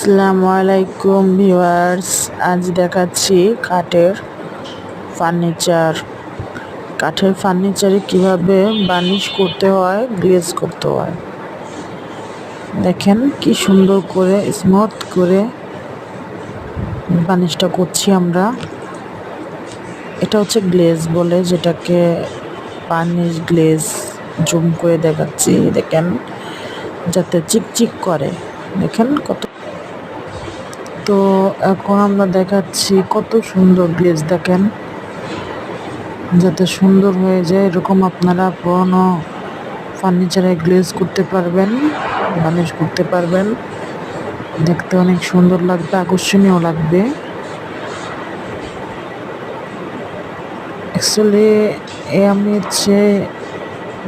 আসসালামু আলাইকুম ভিউয়ার্স, আজ দেখাচ্ছি কাঠের ফার্নিচারে কিভাবে বার্নিশ করতে হয়, গ্লেজ করতে হয়। দেখেন কি সুন্দর করে স্মুথ করে বার্নিশটা করছি আমরা। এটা হচ্ছে গ্লেজ বলে, যেটাকে বার্নিশ গ্লেজ। জুম করে দেখাচ্ছি, দেখেন যাতে চিকচিক করে। দেখেন কত। তো এখন আমরা দেখাচ্ছি কত সুন্দর গ্লেজ, দেখেন যাতে সুন্দর হয়ে যায়। এরকম আপনারা পুরোনো ফার্নিচারে গ্লেজ করতে পারবেন, বার্নিশ করতে পারবেন। দেখতে অনেক সুন্দর লাগবে, আকর্ষণীয় লাগবে। অ্যাকচুয়ালি আমি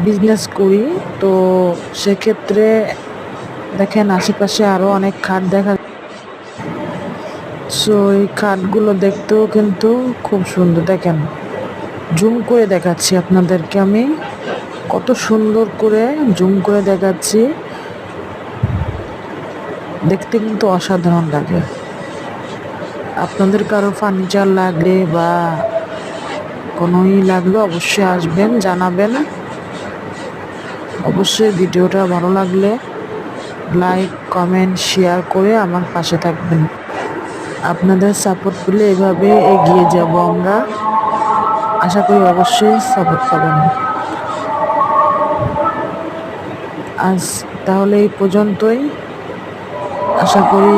বিজনেস করি, তো সেক্ষেত্রে দেখেন আশেপাশে আরও অনেক খাট দেখা। সো এই খাটগুলো দেখতেও কিন্তু খুব সুন্দর। দেখেন জুম করে দেখাচ্ছি আপনাদেরকে, আমি কত সুন্দর করে জুম করে দেখাচ্ছি। দেখতে কিন্তু অসাধারণ লাগে। আপনাদের কারো ফার্নিচার লাগলে বা কোনোই লাগলে অবশ্যই আসবেন, জানাবেন। অবশ্যই ভিডিওটা ভালো লাগলে লাইক, কমেন্ট, শেয়ার করে আমার পাশে থাকবেন। আপনাদের সাপোর্ট পেলে এভাবে এগিয়ে যাব আমরা। আশা করি অবশ্যই সাপোর্ট পাবেন। আজ তাহলে এই পর্যন্তই। আশা করি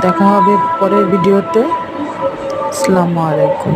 দেখা হবে পরের ভিডিওতে। আসসালামু আলাইকুম।